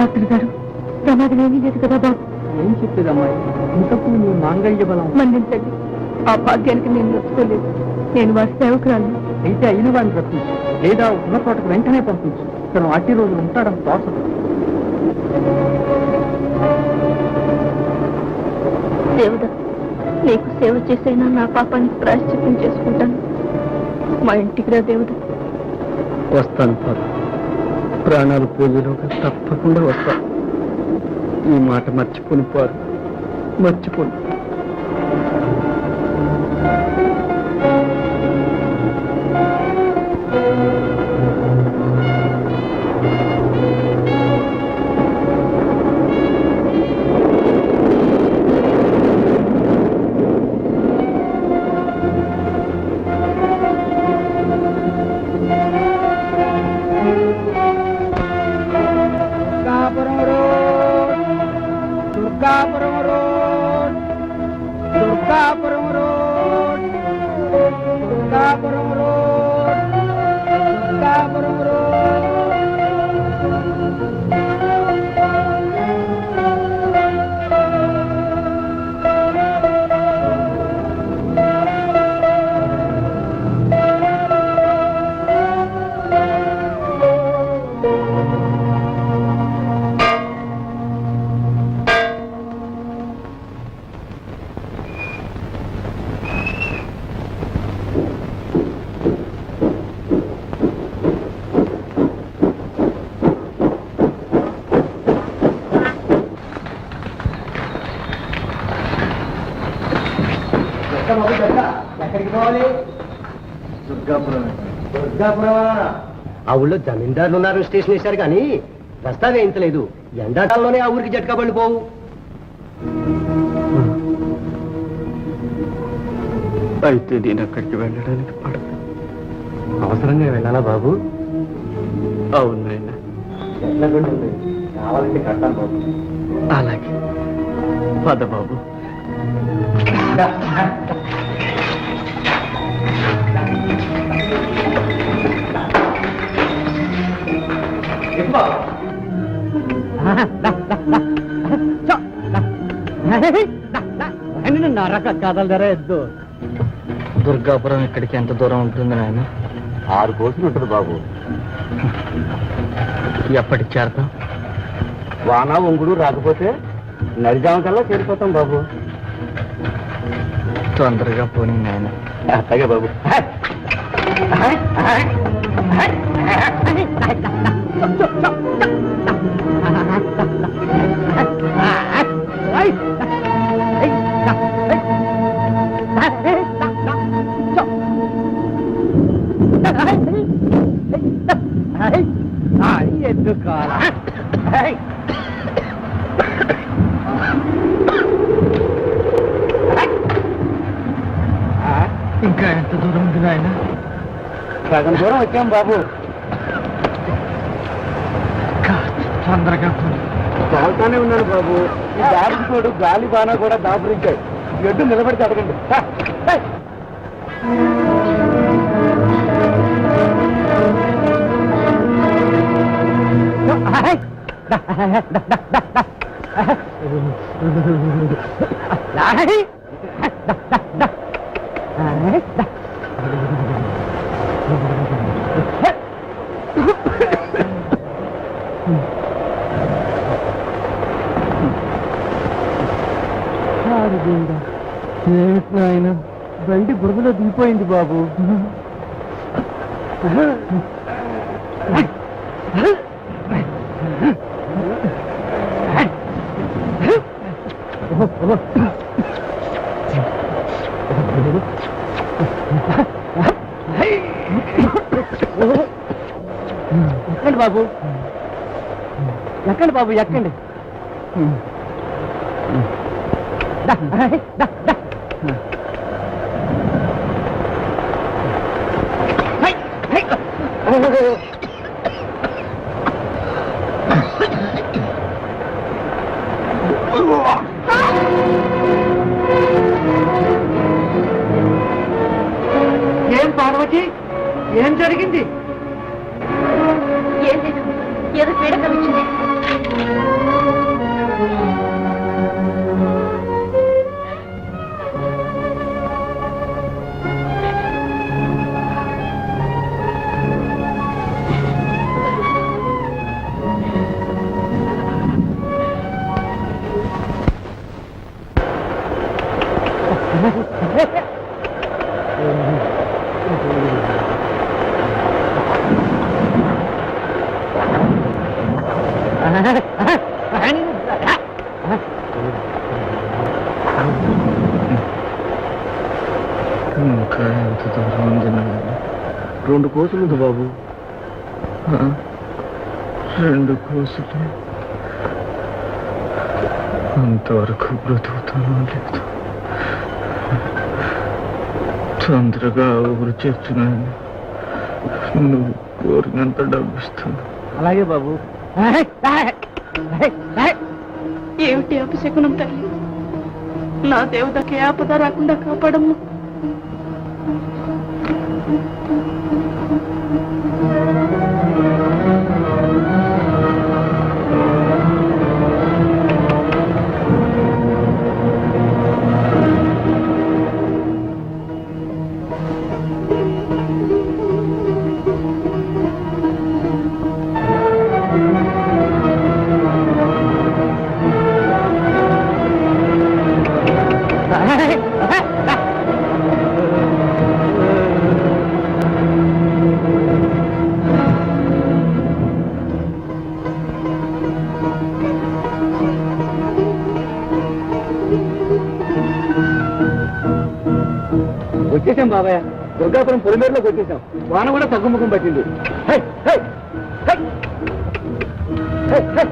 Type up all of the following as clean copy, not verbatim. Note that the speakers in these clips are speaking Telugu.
డాక్టర్ గారు ప్రమాదం ఏమీ లేదు కదా బాబు? ఏం చెప్పేదమ్మాయి, ఇంతకు నీ మాంగళ్య బలం మన్నించండి. ఆ భాగ్యానికి నేను నొచ్చుకోలేదు. నేను వారి సేవకురాలు. అయితే అయిన వాడిని రప్పించు, లేదా ఉన్న చోటకు వెంటనే పంపించు. తను అట్టి రోజులు ఉంటాడని తోచదు. దేవుడా, నీకు సేవ చేసైనా నా పాపానికి ప్రాయశ్చిత్తం చేసుకుంటాను. మా ఇంటికి రా దేవుడా. వస్తాను పాప, ప్రాణాలు పూజలోగా తప్పకుండా వస్తాను. ఈ మాట మర్చిపోను పారు, మర్చిపోను. ఎక్కడికి పోవాలి? దుర్గాపురం. ఆ ఊళ్ళో జమీందారులు ఉన్నారు, స్టేషన్ వేశారు, కానీ రస్తా వేయించలేదు. ఎండాకాలంలోనే ఆ ఊరికి జట్కా పళ్ళు పోవు. అయితే నేను అక్కడికి వెళ్ళడానికి పడదు. అవసరంగా వెళ్ళాలా బాబు? అవును నాయన. కావాలంటే కట్టాను బాబు. అలాగే పద బాబు. నరక కథలు ధర ఎద్దు. దుర్గాపురం ఇక్కడికి ఎంత దూరం ఉంటుంది నాయన? 6 కోట్లు ఉంటుంది బాబు. ఎప్పటికి చేరతాం? వాన ఒంగుడు రాకపోతే నడిజాము కల్లా చేరిపోతాం బాబు. తొందరగా పోనీ నాయన. అట్లాగే బాబు. ఎందుకాలా ఇంకా ఎంత దూరం ఉంది నాయన? సగం దూరం వచ్చాం బాబు. తొందరగా చదువుతానే ఉన్నాడు బాబు. ఈ దారికి తోడు గాలి బాణ కూడా దాపురించాయి. ఎడ్డు నిలబడితే అడగండి. ఏమిటి నాయన, బండి బురదలో దిగిపోయింది బాబు. ఎక్కండి బాబు, ఎక్కండి బాబు, ఎక్కండి. ఏం పార్వతి, ఏం జరిగింది? ఏం లేదు, ఏదో పీడకం ఇచ్చింది. ఇంకా ఎంత దూరం ఉంది నాయన? 2 కోసులు ఉంది బాబు. 2 కోసులు. అంతవరకు బ్రతుకుతానో లేదు. తొందరగా ఊరు చేస్తున్నాను. నువ్వు కోరినంత డబ్బు ఇస్తాను. అలాగే బాబు. ఏమిటి అపశకునం తల్లి? నా దేవతకి ఆపద రాకుండా కాపాడమ్మా. వచ్చేసాం బాబాయ్. దుర్గాపురం పొలిమేరలోకి వచ్చేసాం. వాన కూడా తగ్గుముఖం పట్టింది. High, high, high, high, high.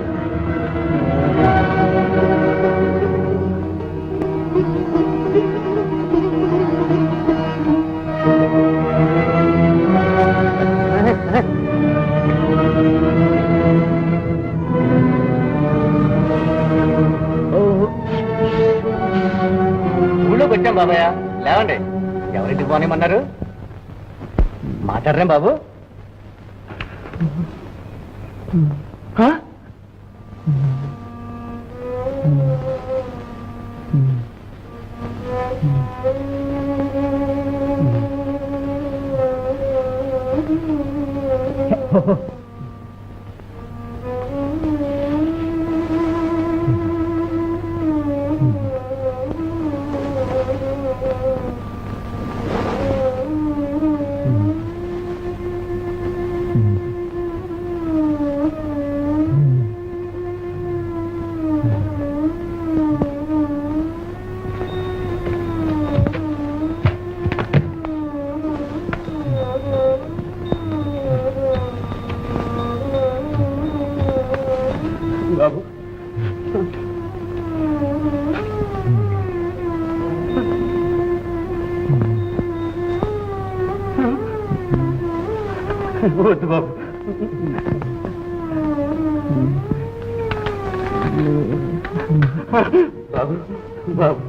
ఊళ్ళోకి వచ్చాం బాబాయ్. లేవండి. ఎవరింటికి పోనేమన్నారు? మాట్లాడరేం బాబు? బాబు వద్దు బాబు. బాబు బాబు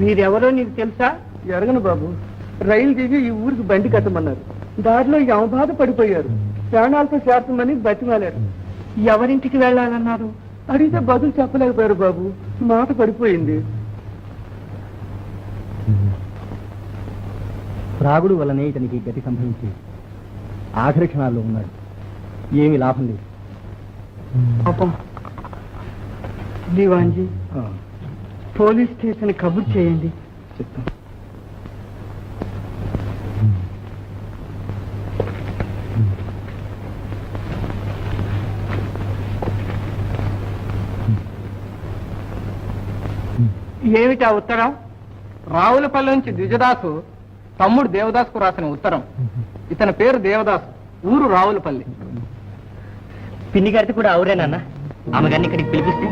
మీరెవరో నీకు తెలుసా? ఎరగను బాబు. రైలు దిగి ఈ ఊరికి బండి కట్టమన్నారు. దారిలో యమబాధ పడిపోయారు. ప్రాణాలతో చేర్చమని బతిమాలారు. ఎవరింటికి వెళ్ళాలన్నారు? అడిగితే బదులు చెప్పలేకపోయారు బాబు. మాట పడిపోయింది. రాగుడు వల్లనే ఇతనికి గతి సంభవించి ఆఖరి క్షణాల్లో ఉన్నాడు. ఏమీ లాభం లేదు. పాపం. దివాన్జీ, పోలీస్ స్టేషన్ కబుర్ చేయండి. చెప్తాను. ఏమిటా ఉత్తరం? రావులపల్లి నుంచి ద్విజదాసు తమ్ముడు దేవదాసుకు రాసిన ఉత్తరం. ఇతని పేరు దేవదాసు, ఊరు రావులపల్లి. పిన్ని గారిది కూడా అవురేనన్నా. ఆమె గారిని ఇక్కడికి పిలిపిస్తే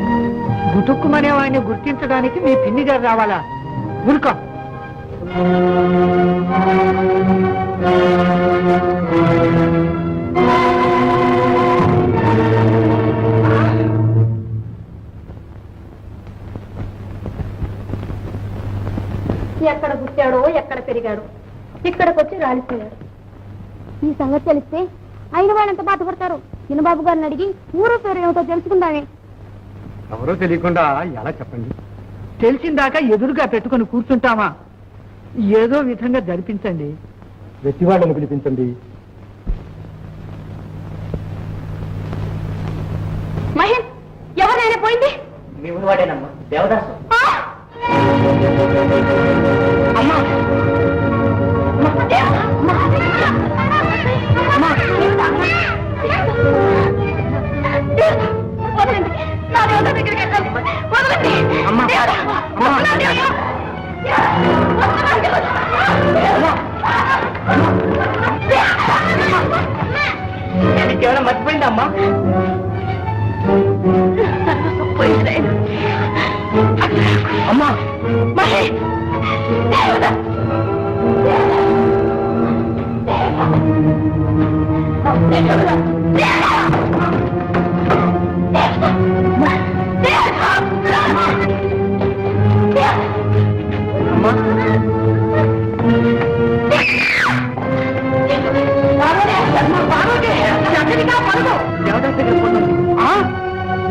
గుటుక్కుమనే వాడిని గుర్తించడానికి మీ పిన్ని గారు రావాలా? ఊరుకో. ఎక్కడ పుట్టాడో ఎక్కడ పెరిగాడో ఇక్కడికి వచ్చి రాలిపోయారు. ఈ సంగతి తెలిస్తే అయిన వాళ్ళంత బాధపడతారు. చిన్నబాబు గారిని అడిగి ఊరు పేరు ఏమిటో తెలుసుకుందామే. ఎవరో తెలియకుండా ఎలా చెప్పండి? తెలిసిందాకా ఎదురుగా పెట్టుకుని కూర్చుంటామా? ఏదో విధంగా జరిపించండి. వెతి వాళ్ళని పిలిపించండి. మహేష్, ఎవరైనా పోయింది? మీ ఊరు వాడేనమ్మా, దేవదాసు. అమ్మా వదలండి, నా దేవత దగ్గరికి వెళ్ళాలి. వదలండి. అమ్మా. దేవుడా, అమ్మా. వదలండి, అయ్యో. నీకేమైనా మర్చిపోయిందా అమ్మా? అమ్మా మహేష్, దేవుడా. దేవుడా.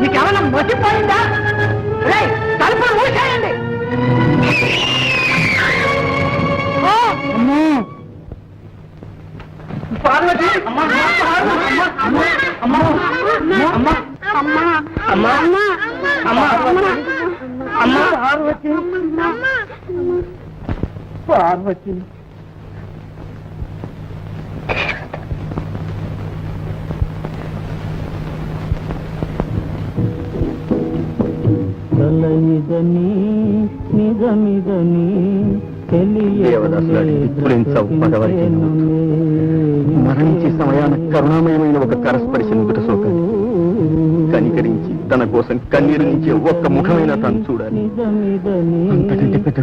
నీకేమైనా మర్చిపోయిందా? తలుపులు మూసేయండి. పార్వతి, అమ్మా, అమ్మా, అమ్మా, అమ్మా, అమ్మా, అమ్మా, అమ్మా, అమ్మా, పార్వతి, పార్వతి. మరణించే సమయాన కరుణామయమైన ఒక కరస్పర్శ నుదుట సోకాలి. కనికరించి తన కోసం కన్నీరు నుంచి ఒక్క ముఖమైన తను చూడాలి. అంతకంటే పెద్ద